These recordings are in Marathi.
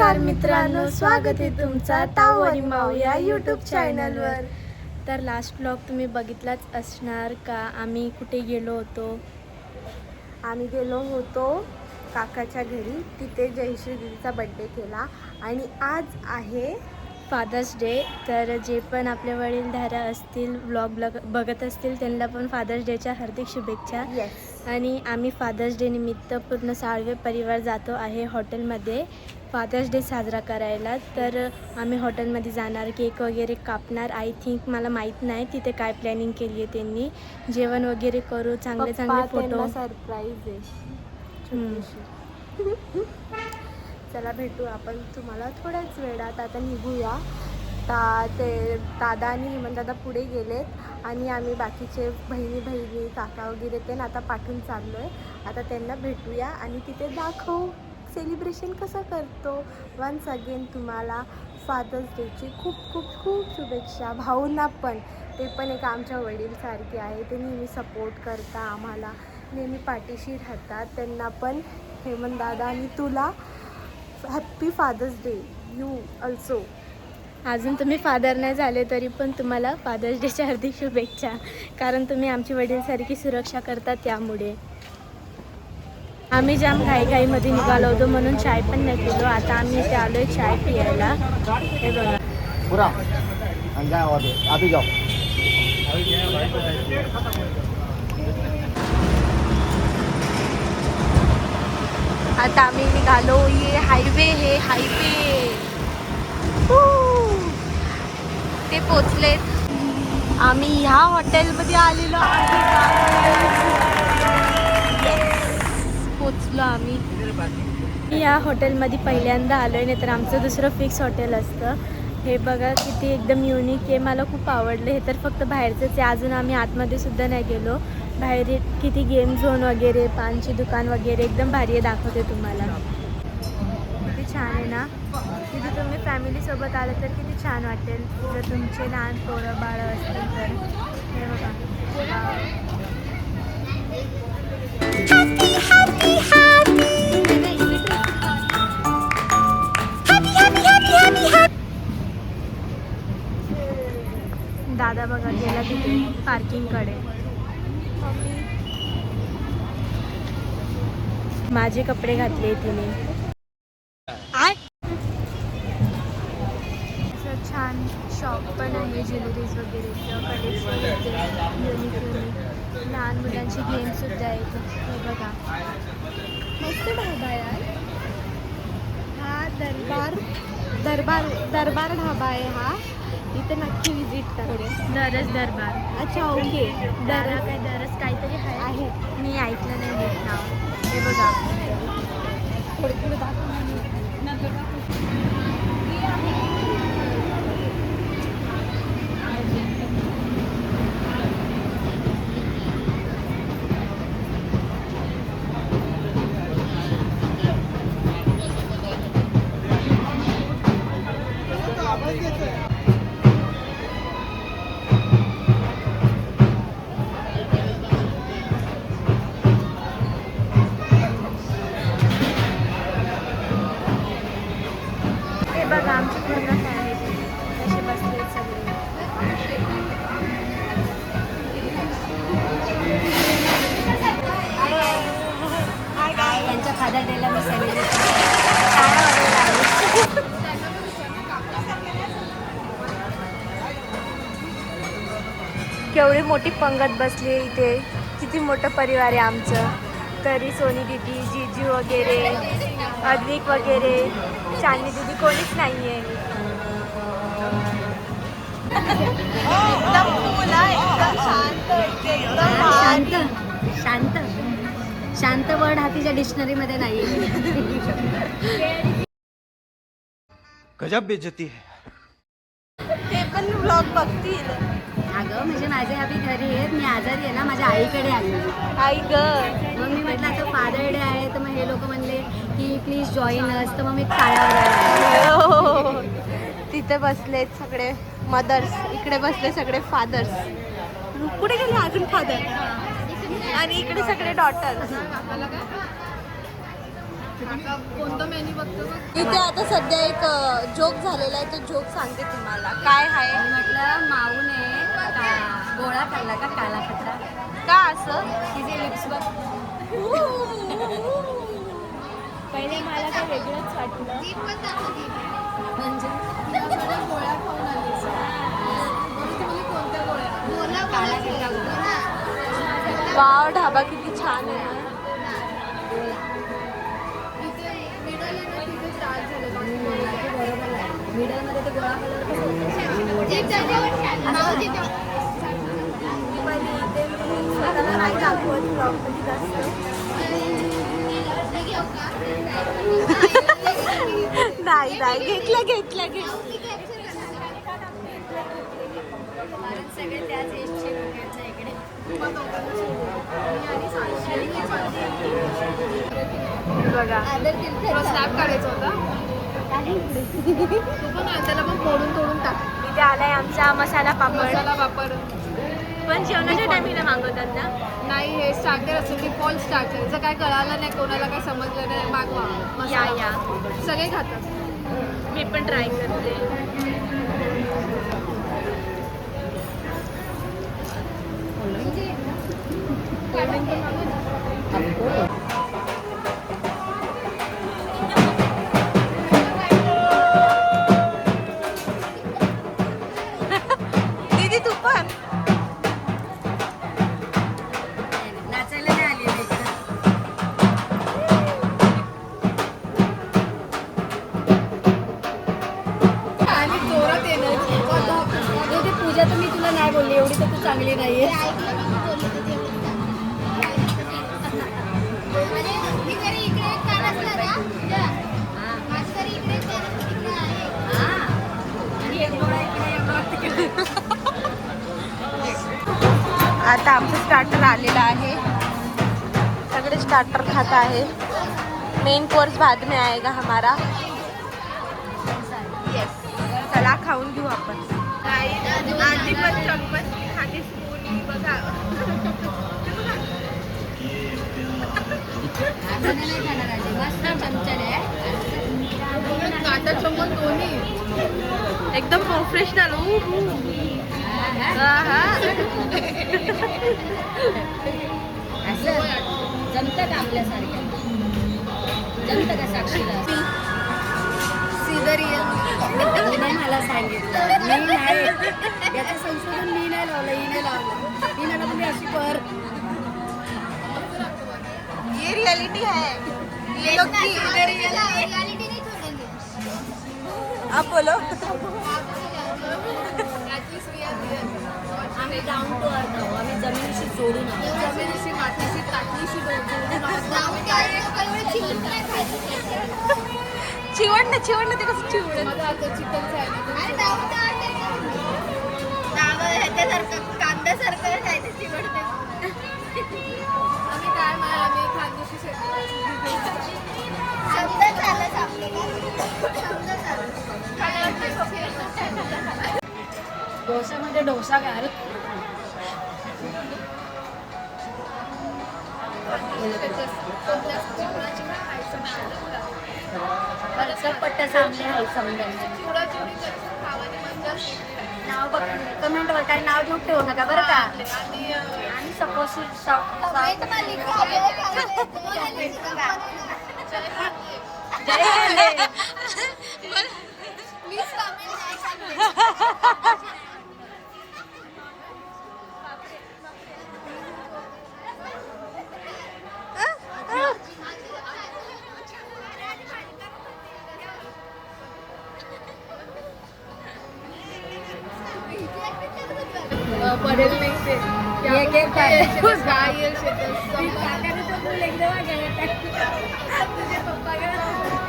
नमस्कार मित्रांनो, स्वागत आहे तुमचा ताऊ आणि माऊ या यूट्यूब चॅनलवर. तर लास्ट ब्लॉग तुम्ही बघितलाच असणार का आम्ही कुठे गेलो होतो. आम्ही गेलो होतो काकाच्या घरी. तिथे जयश्री दीदीचा बड्डे केला आणि आज आहे फादर्स डे. तर जे पण आपले वडीलधारा असतील, ब्लॉग बघत असतील, त्यांना पण फादर्स डेच्या हार्दिक शुभेच्छा. आणि आम्ही फादर्स डे निमित्त पूर्ण साळवे परिवार जातो आहे हॉटेलमध्ये फादर्स डे साजरा करायला. तर आम्ही हॉटेलमध्ये जाणार, केक वगैरे कापणार. आय थिंक, मला माहीत नाही तिथे काय प्लॅनिंग केली आहे त्यांनी. जेवण वगैरे करू, चांगले चांगले फोटो. सरप्राईज आहे. चला भेटू आपण तुम्हाला थोड्याच वेळात. आता निघूया. ते दादा आणि हेमंत दादा पुढे गेलेत आणि आम्ही बाकीचे बहिणी काका वगैरे ते आता पाठवून चाललो आहे. आता त्यांना भेटूया आणि तिथे दाखवू सेलिब्रेशन कसं करतो. वन्स अगेन तुम्हाला फादर्स डेची खूप खूप खूप शुभेच्छा. भाऊंना पण, ते पण एक आमच्या वडीलसारखे आहे. ते नेहमी सपोर्ट करता, आम्हाला नेहमी पाठीशी राहतात. त्यांना पण हेमंत दादा आणि तुला happy father's day. You also. अजून तुम्ही फादर नाही झाले तरी पण तुम्हाला फादर्स डेच्या हार्दिक शुभेच्छा, कारण तुम्ही आमची वडीलसारखी सुरक्षा करता. त्यामुळे आम्ही जाम घाईमध्ये निघालो होतो म्हणून चाय पण नाही पिलो. आता आम्ही इथे आलो आहे चाय पियायला. हे बघा. आता आम्ही निघालो. ये हायवे, हे हायवे ते पोचलेत. आम्ही ह्या हॉटेलमध्ये आलेलो पोचलो आम्ही. या हॉटेलमध्ये पहिल्यांदा आलो आहे, नाहीतर आमचं दुसरं फिक्स हॉटेल असतं. हे बघा किती एकदम युनिक आहे. मला खूप आवडलं. हे तर फक्त बाहेरचंच आहे, अजून आम्ही आतमध्ये सुद्धा नाही गेलो. बाहेर किती गेम झोन वगैरे, पानची दुकान वगैरे एकदम भारी आहे. दाखवते तुम्हाला. किती छान आहे ना. तिथे तुम्ही फॅमिलीसोबत आलं तर किती छान वाटेल. जर तुमचे लहान पोरं बाळं असतील तर. हे बघा. दादा बघा गेला तिथे पार्किंगकडे. माझे कपडे घातले तिने. असं छान शॉप पण आहे, ज्वेलरीज वगैरेचं कलेक्शन होते. युनिक लहान मुलांची गेमसुद्धा आहेत. हे बघा मस्त ढाबा यार. हा दरबार ढाबा आहे हा. इथे नक्की विजिट करा. दरबार. अच्छा, ओके. दरस काहीतरी आहे. मी ऐकलं नाही नीट नाव. हे बघा. पुढे बघा आमची पूर्ण फॅमिली असे बसले सगळे. त्यांच्या फादर डेला मी सेलिब्रेट केवढी मोठी पंगत बसली इथे. किती मोठं परिवार आहे आमचं. तरी सोनी दीदी, जीजू वगैरे, अद्विक वगैरे, चांदनी दीदी कोणीच नाही आहे. शांत शांत वर्ड हातीच्या डिक्शनरीमध्ये नाही. गजब बेइज्जती है. ते पण ब्लॉग बघतील. अगं म्हणजे माझे अभि घरी आहेत, मी आजारी आहे ना, माझ्या आईकडे आली. आई ग. मग मी म्हटलं आता फादर डे आहे, तर मग हे लोक म्हणले की प्लीज जॉईन अस. तर मग मी टाळ्यावर तिथे बसलेत सगळे मदर्स, इकडे बसले सगळे फादर्स. पुढे गेले अजून फादर आणि इकडे सगळे डॉटर्स. कोणतं मेन्यू बघतो? इथे आता सध्या एक जोक झालेला आहे, तो जोक सांगते तुम्हाला. काय आहे म्हटलं माऊने गोळा खाल्ला का काला खतरा का असं? तिचे लिप्स बघ. पहिले मला काय वेगळंच वाटलं. म्हणजे गोळ्या खाऊन आलीस. कोणत्या गोळ्या? काला खतरा. वाव, ढाबा किती छान आहे ना. मिडलमध्ये ते गोळा स्वतःला नाही दाखवत ब्लॉगमध्ये जास्त. नाही नाही, घेतलं सगळे त्याच एजचे इकडे. बघा, स्नॅप काढायचा होता. तू पण त्याला पण तोडून टाक. इथे आलाय आमचा मसाला पापड. पण जेवणाच्या टायमिंगला मागवतात ना? नाही, हे स्टार्टर असतं, डिफॉल्ट स्टार्टर. जर काय कळालं नाही, कोणाला काय समजलं नाही, मागवा. या सगळे खातात. मी पण ट्राय करते. दीदी तू पण नाचायला नाही आली आणि जोरात येणार. पूजा तर मी तुला नाही बोलली, एवढी तर तू चांगली नाहीये. आता आमचं स्टार्टर आलेलं आहे. सगळे स्टार्टर खात आहे. मेन कोर्स बाद में आएगा हमारा. येस, चला खाऊन घेऊ आपण. आधी पण चम्मच खाली स्पून बघा. एकदम प्रोफेशनल. असं जमतं का आपल्यासारखं? जमतं का साक्षीला? मला सांगितलं मी नाही, याचं संशोधन मी नाही लावलं, हिने लावलं. हिने ना तुम्ही अशी पर. ये रियलिटी है. ये लोग की रियलिटी नहीं छोड़ेंगे. आप बोलो. आम्ही डाऊन टू अर्थ आहोत. आम्ही जमिनीशी जोडून आहोत. जमिनीशी, मातीशी, ताटलीशी जोडून आहोत. चिवण ते कसं चिवण? मला आता चिकनचं आहे. ह्याच्यासारखं कांद्यासारखं काय ते चिवण ते. आम्ही काय आम्ही खानदेशी डोसामध्ये डोसा घाल. पट्ट सामने नाव बघ, कमेंटवर काही नाव घेऊन ठेवू नका बरं का. आणि सपोज पडेल नाही ते. एक एक काय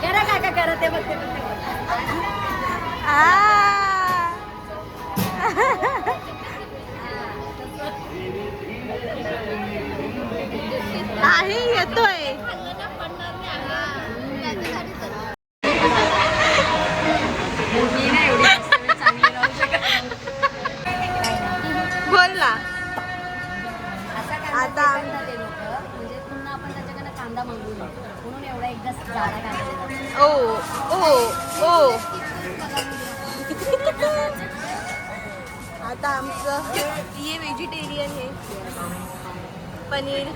करा काका करा ते बघते. नाही येतोय. बोल ना. आता म्हणजे पुन्हा आपण त्याच्याकडे कांदा मागवू म्हणून एवढा एकदा ओ आता आमचं ये व्हेजिटेरियन आहे पनीर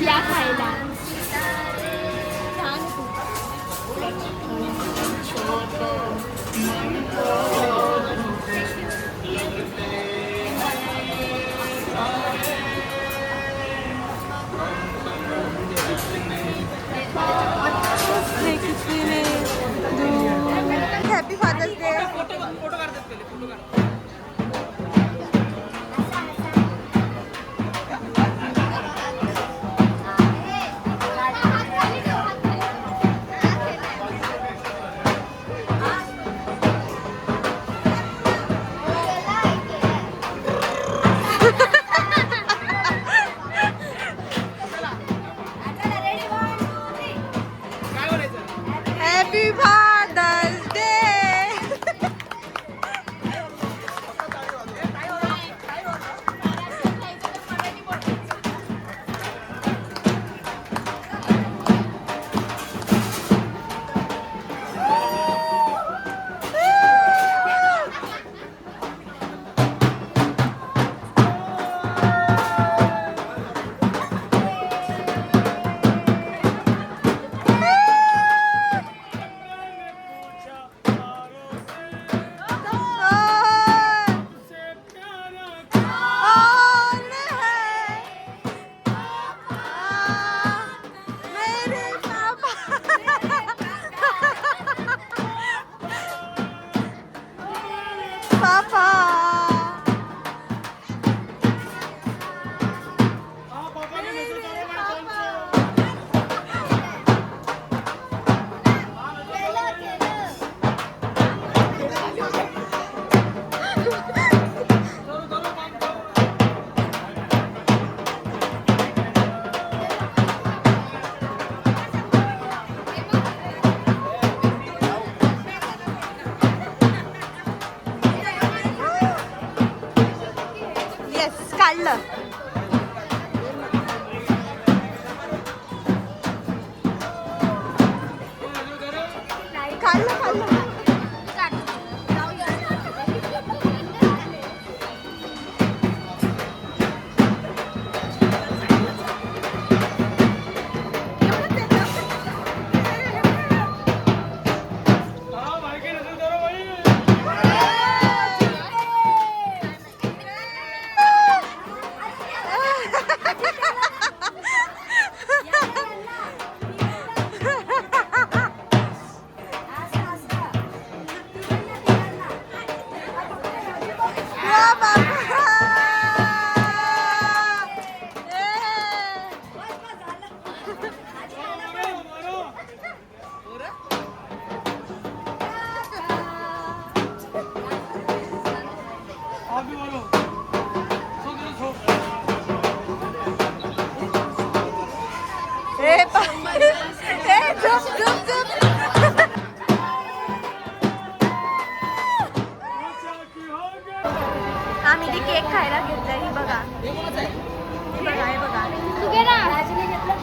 या खायला छान happy father's day happy father's day काढलं खाल्लं खाल्लं आम्ही ती केक खायला घेतलाय ही बघा हे बघा हे बघा तू घे ना राजने घेतलं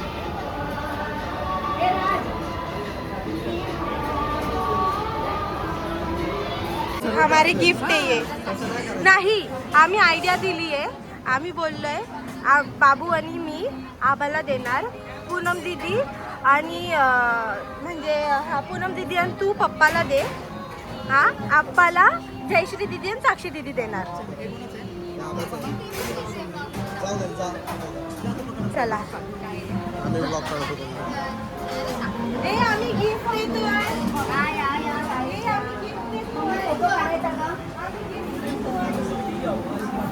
हे राज हमारी गिफ्ट आहे ये नाही आम्ही आयडिया दिली आहे आम्ही बोललोय बाबू आणि मी आबाला देणार पूनम दीदी आणि म्हणजे हा पूनम दीदी आणि तू पप्पाला दे हा आप्पाला जयश्री दीदी आणि साक्षी दीदी देणार चला ए आम्ही गिफ्ट देतोय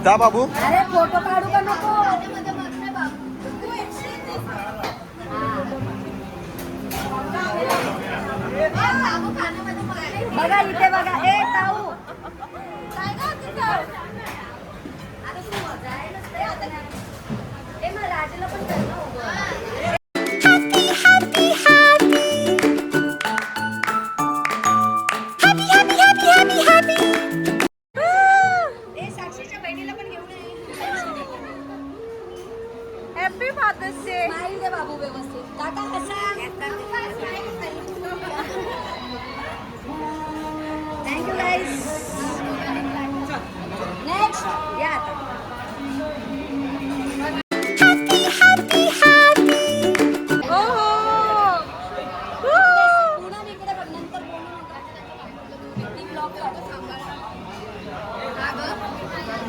जा बाबू अरे फोटो काढू का नको बघा इथे बघा ए ताऊ ए मग राजाला पण कर ना हॅपी फादर्स डे. स्माईल दे बाबू व्यवस्थित. काका हसा. थँक्यू गाईस. नेक्स्ट या आता. पूनम इकडे बघ, नंतर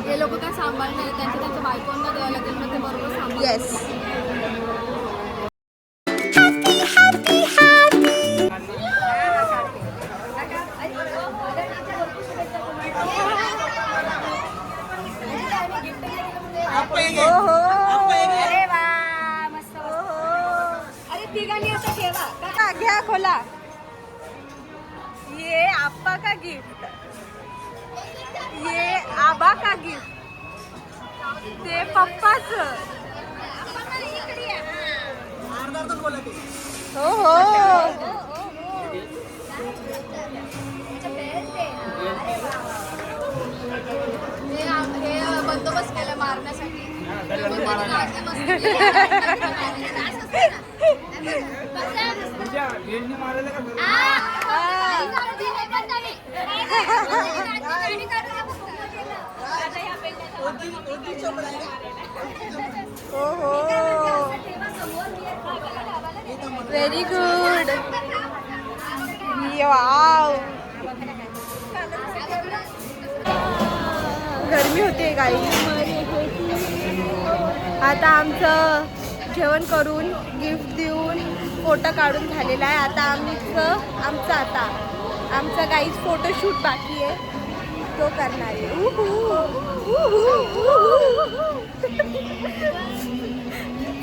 हे लोक काय सांभाळणार, त्यांच्या बायकोंना द्यावं लागेल, मग ते बरोबर सांभाळ. येस. अरे वा मस्त. अरे तिघांनी असं ठेवा. काका घ्या खोला. ये आप्पा का गिफ्ट, ये आबा का गिफ्ट, ते पप्पाच. हो हो. हे बंदोबस्त केला मारण्यासाठी. हो हो. Very good. वाव. गरमी होते गाई. आता आमचं जेवण करून गिफ्ट देऊन फोटो काढून झालेला आहे. आता आमचा गाईच फोटोशूट बाकी आहे, तो करणार आहे.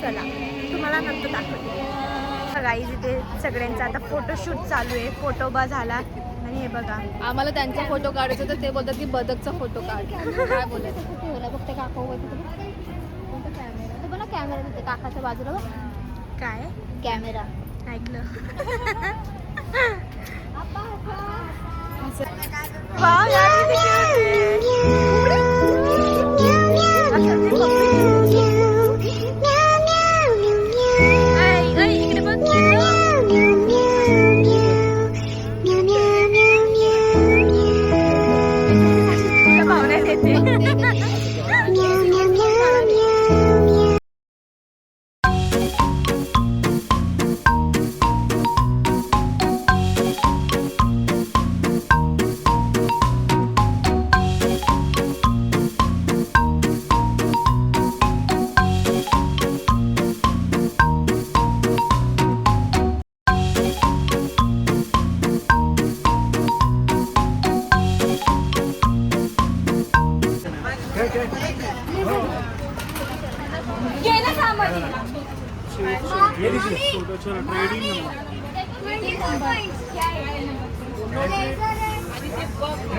चला तुम्हाला नंतर दाखवते. गाईज इथे सगळ्यांचा आता फोटोशूट चालू आहे. फोटोबा झाला आणि हे बघा आम्हाला त्यांचा फोटो काढायचा तर ते बोलतात की बदकचा फोटो काढ. काय बोलायचं. बघते काका कोणता कॅमेरा, तो बघा कॅमेरा तिथे काकाच्या बाजूला बघ. काय कॅमेरा ऐकलं. वाव, यार किती cute आहे. ऐ, ऐ, इकडे बघ. तुला भावना देते.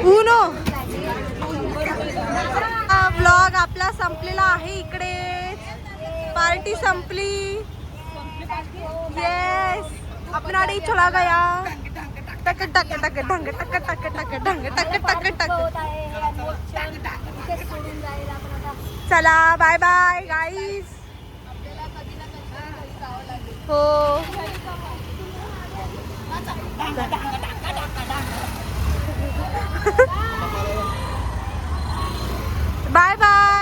उनो. व्लॉग आपला संपलेला आहे. इकडे पार्टी संपली. येस, अपना डे चला गया. टक टक टक ढंग टक टक टक ढंग टक टक टक. चला बाय बाय गाईस. हो बाय बाय.